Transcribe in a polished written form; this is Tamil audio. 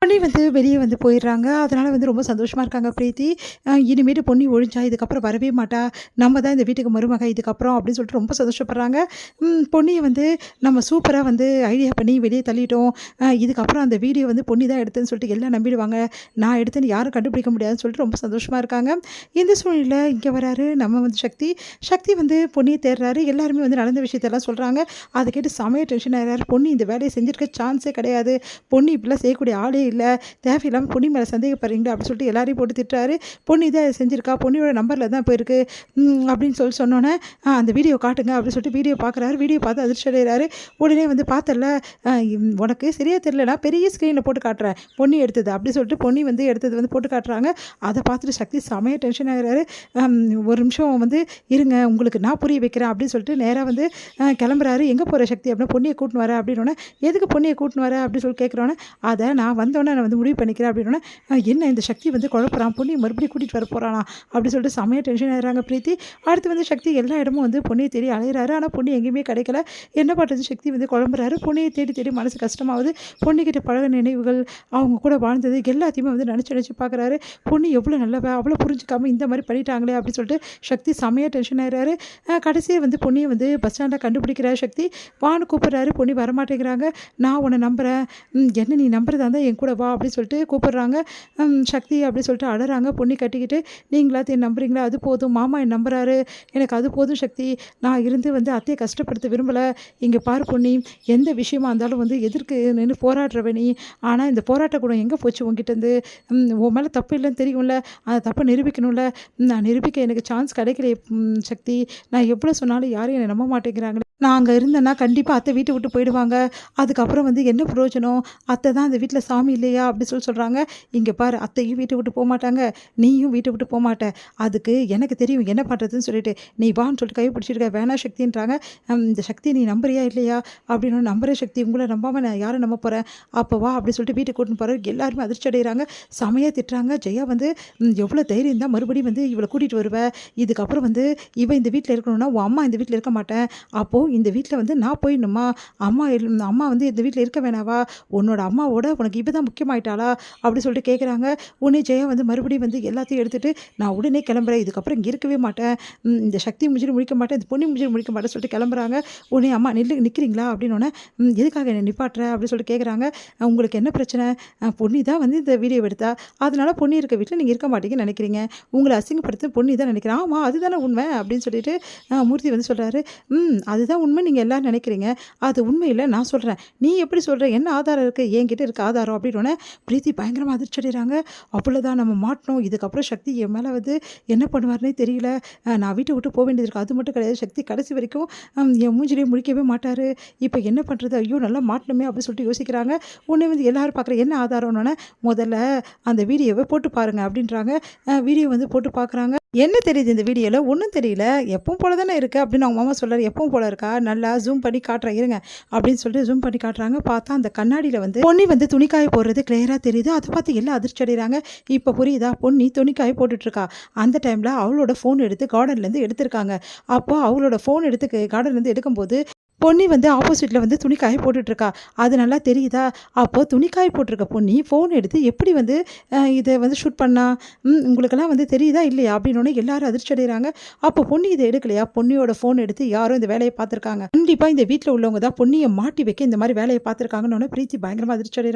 பொன்னி வந்து வெளியே வந்து போயிடுறாங்க. அதனால வந்து ரொம்ப சந்தோஷமா இருக்காங்க பிரீத்தி. இனிமேட்டு பொன்னி ஒழிஞ்சா இதுக்கப்புறம் வரவே மாட்டா. நம்ம தான் இந்த வீட்டுக்கு மருமக இதுக்கப்புறம் அப்படின்னு சொல்லிட்டு ரொம்ப சந்தோஷப்படுறாங்க. பொன்னிய வந்து நம்ம சூப்பரா வந்து ஐடியா பண்ணி வெளியே தள்ளிட்டோம். இதுக்கப்புறம் அந்த வீடியோ வந்து பொன்னி தான் எடுத்தேன்னு சொல்லிட்டு எல்லாம் நம்பிடுவாங்க. நான் எடுத்தேன்னு யாரும் கண்டுபிடிக்க முடியாதுன்னு சொல்லிட்டு ரொம்ப சந்தோஷமா இருக்காங்க. இந்த சூழ்நிலையில இங்கே வராரு நம்ம வந்து சக்தி. சக்தி வந்து பொன்னியை தேடுறாரு. எல்லாருமே வந்து நடந்த விஷயத்தெல்லாம் சொல்கிறாங்க. அதை கேட்டு செமையா டென்ஷன் ஆகிறாரு. பொன்னி இந்த வேலையை செஞ்சிருக்க சான்ஸே கிடையாது. பொன்னி இப்படிலாம் செய்யக்கூடிய ஆளே இல்லை. தேவையில்லாமல் பொன்னி மேலே சந்தேகப்படுறீங்களா அப்படின்னு சொல்லிட்டு எல்லாரையும் போட்டு திட்டுறாரு. பொன்னி தான் செஞ்சுருக்கா, பொன்னியோட நம்பரில் தான் போயிருக்கு அப்படின்னு சொல்லி சொன்னோன்னே அந்த வீடியோ காட்டுங்க அப்படின்னு சொல்லிட்டு வீடியோ பார்க்குறாரு. வீடியோ பார்த்து அதிர்ச்சி அடைகிறாரு. உடனே வந்து பார்த்தல உனக்கு சரியாக தெரியல, நான் பெரிய ஸ்க்ரீனில் போட்டு காட்டுறேன் பொன்னி எடுத்தது அப்படின்னு சொல்லிட்டு பொன்னி வந்து எடுத்தது வந்து போட்டு காட்டுறாங்க. அதை பார்த்துட்டு சக்தி செமையாக டென்ஷன் ஆகிறாரு. ஒரு நிமிஷம் வந்து இருங்க, உங்களுக்கு நான் புரிய வைக்கிறேன் அப்படின்னு சொல்லிட்டு நேராக வந்து கிளம்புறாரு. எங்கே போகிற சக்தி அப்படின்னா பொன்னியை கூட்டின்னு வர அப்படின்னோடனே எதுக்கு பொன்னியை கூட்டின்னு வர அப்படின்னு சொல்லி கேட்குறோன்னே அதை நான் வந்தோடனே நான் வந்து முடிவு பண்ணிக்கிறேன் அப்படின்னோடனே என்ன இந்த சக்தி வந்து குழப்பறான், பொன்னியை மறுபடியும் கூட்டிகிட்டு வர போகிறானா அப்படின்னு சொல்லிட்டு செமையாக டென்ஷன் ஆகிறாங்க பிரீத்தி. அடுத்து வந்து சக்தி எல்லா இடமும் வந்து பொன்னியை தேடி அலையிறாரு. ஆனால் பொன்னி எங்கேயுமே கிடைக்கல. என்ன பண்ணுறது, சக்தி வந்து குழம்புறாரு. பொன்னியை தேடி தேடி மனசு கஷ்டமாகுது. பொன்னிக்கிட்ட பழக நினைவுகள், அவங்க கூட வாழ்ந்தது எல்லாத்தையுமே வந்து நினச்சி பார்க்குறாரு. பொன்னி எவ்வளோ நல்லவ, அவ்வளோ புரிஞ்சுக்காமல் இந்த மாதிரி பண்ணிட்டாங்களே அப்படின்னு சொல்லிட்டு சக்தி செமையாக டென்ஷன் ஆகிறாரு. கடைசியாக வந்து பொன்னியை வந்து பஸ் ஸ்டாண்டில் கண்டுபிடிக்கிறாரு சக்தி. வான்னு கூப்பிட்றாரு. பொன்னி வரமாட்டேங்கிறாங்க. நான் உன்னை நம்புகிறேன், என்ன நீ நம்புறதா இருந்தால் என் கூட வா அப்படின்னு சொல்லிட்டு கூப்பிட்றாங்க. சக்தி அப்படின்னு சொல்லிட்டு அழறாங்க. பொன்னி கட்டிக்கிட்டு நீங்களாவது என் நம்புறீங்களா, அது போதும், மாமா என் நம்புறாரு, எனக்கு அது போதும் சக்தி, நான் இருந்து வந்து அத்தையை கஷ்டப்படுத்த விரும்பலை. இங்கே பாரு பொன்னி, எந்த விஷயமா இருந்தாலும் வந்து எதிர்க்கு நின்று போராடுறவ நீ. ஆனால் இந்த போராட்ட குணம் எங்கே போச்சு உங்ககிட்டருந்து? உன் மேலே தப்பு இல்லைன்னு தெரியும்ல, அந்த தப்பை நிரூபிக்கணும்ல. நான் நிரூபிக்க எனக்கு சான்ஸ் கிடைக்கல சக்தி. நான் எவ்வளோ சொன்னாலும் யாரும் என்னை நம்ப மாட்டேங்கிறாங்களே. நான் அங்கே இருந்தேன்னா கண்டிப்பாக அத்தை வீட்டை விட்டு போயிடுவாங்க. அதுக்கப்புறம் வந்து என்ன பிரயோஜனம்? அத்தை தான் அந்த வீட்டில் சாமி இல்லையா அப்படி சொல்கிறாங்க. இங்கே பாரு, அத்தையும் வீட்டை விட்டு போக மாட்டாங்க, நீயும் வீட்டை விட்டு போக மாட்டேன். அதுக்கு எனக்கு தெரியும் என்ன பண்ணுறதுன்னு சொல்லிட்டு நீ வான்னு சொல்லிட்டு கை பிடிச்சிருக்க. வேணா சக்தின்றாங்க. இந்த சக்தி நீ நம்புறியா இல்லையா அப்படின்னு. நம்புற சக்தி, உங்களை நம்பாமல் நான் யாரை நம்ப போகிறேன், அப்போ வா அப்படின்னு சொல்லிட்டு வீட்டுக்கு கூட்டின்னு போகிறாரு. எல்லாருமே அதிர்ச்சி அடைகிறாங்க. செமையாக திட்டுறாங்க. ஜெயா வந்து எவ்வளோ தைரியம் தான் மறுபடியும் வந்து இவளை கூட்டிகிட்டு வருவேன், இதுக்கப்புறம் வந்து இவன் இந்த வீட்டில் இருக்கணும்னா உன் அம்மா இந்த வீட்டில் இருக்க மாட்டேன், அப்போது இந்த வீட்டில் வந்து நான் போயிடணுமா, அம்மா வந்து இந்த வீட்டில் இருக்க வேணாவா, உன்னோட அம்மாவோட உனக்கு இப்போ தான் முக்கியமாயிட்டாளா அப்படி சொல்லிட்டு கேட்குறாங்க. உடனே ஜெயா வந்து மறுபடியும் வந்து எல்லாத்தையும் எடுத்துகிட்டு நான் உடனே கிளம்புறேன், இதுக்கப்புறம் இங்கே இருக்கவே மாட்டேன், இந்த சக்தி முடிஞ்சிட்டு முடிக்க மாட்டேன், இந்த பொண்ணு முடிஞ்சிட்டு முடிக்க மாட்டேன்னு சொல்லிட்டு கிளம்புறாங்க. உடனே அம்மா நிற்கிறீங்களா அப்படின்னோடனே எதுக்காக என்னை நிப்பாட்டுற அப்படின்னு சொல்லிட்டு கேட்குறாங்க. உங்களுக்கு என்ன பிரச்சனை, பொன்னி தான் வந்து இந்த வீடியோ எடுத்தா, அதனால பொன்னி இருக்க வீட்டில் நீங்கள் இருக்க மாட்டீங்கன்னு நினைக்கிறீங்க, உங்களை அசிங்கப்படுத்த பொன்னி தான் நினைக்கிறேன். ஆமாம் அதுதானே உண்மை அப்படின்னு சொல்லிட்டு மூர்த்தி வந்து சொல்கிறாரு. அதுதான் உண்மை நீங்கள் எல்லோரும் நினைக்கிறீங்க, அது உண்மை இல்லை, நான் சொல்கிறேன், நீ எப்படி சொல்கிற, என்ன ஆதாரம் இருக்குது, என்கிட்ட இருக்க ஆதாரம் அப்படின்னோடனே பிரீத்தி பயங்கரமாக அதிர்ச்சி அடைகிறாங்க. அவ்வளோதான், நம்ம மாட்டணும், இதுக்கப்புறம் சக்தி என் மேலே வந்து என்ன பண்ணுவார்னே தெரியல, நான் வீட்டை விட்டு போக வேண்டியது இருக்குது. அது மட்டும் கிடையாது, சக்தி கடைசி வரைக்கும் என் மூஞ்சிலே முடிக்கவே மாட்டார், இப்போ என்ன பண்ணுறது, ஐயோ நல்லா மாட்டணுமே அப்படின்னு சொல்லிட்டு யோசிக்கிறாங்க. உடனே வந்து எல்லாரும் பார்க்குற என்ன ஆதாரம்னோடனே முதல்ல அந்த வீடியோவை போட்டு பாருங்கள் அப்படின்றாங்க. வீடியோ வந்து போட்டு பார்க்குறாங்க. என்ன தெரியுது இந்த வீடியோவில், ஒன்றும் தெரியல, எப்பவும் போல தானே இருக்குது அப்படின்னு அவங்க மாமா சொல்கிறார். எப்பவும் போல இருக்கா, நல்லா ஜூம் பண்ணி காட்டுறேன் இருங்க அப்படின்னு சொல்லிட்டு ஜூம் பண்ணி காட்டுறாங்க. பார்த்தா அந்த கண்ணாடியில் வந்து பொன்னி வந்து துணிக்காய போடுறது கிளியராக தெரியுது. அதை பார்த்து எல்லாம் அதிர்ச்சி அடைகிறாங்க. இப்போ புரியுதா, பொன்னி துணிக்காய போட்டுட்ருக்கா. அந்த டைமில் அவளோட ஃபோன் எடுத்து கார்டன்லேருந்து எடுத்திருக்காங்க. அப்போ அவளோட ஃபோன் எடுத்து கார்டன்லேருந்து எடுக்கும்போது பொன்னி வந்து ஆப்போசிட்டில் வந்து துணிக்காய போட்டுட்ருக்கா. அது நல்லா தெரியுதா? அப்போது துணிக்காய போட்டிருக்க பொன்னி ஃபோன் எடுத்து எப்படி வந்து இதை வந்து ஷூட் பண்ணா, உங்களுக்கெல்லாம் வந்து தெரியுதா இல்லையா அப்படின்னோடனே எல்லாரும் அதிர்ச்சி அடைகிறாங்க. அப்போ பொன்னி இதை எடுக்கலையா, பொன்னியோட ஃபோன் எடுத்து யாரும் இந்த வேலையை பார்த்துருக்காங்க, கண்டிப்பாக இந்த வீட்டில் உள்ளவங்க தான் பொன்னியை மாட்டி வைக்க இந்த மாதிரி வேலையை பார்த்துருக்காங்கன்னு பிரீத்தி பயங்கரமாக அதிர்ச்சி அடைகிறாங்க.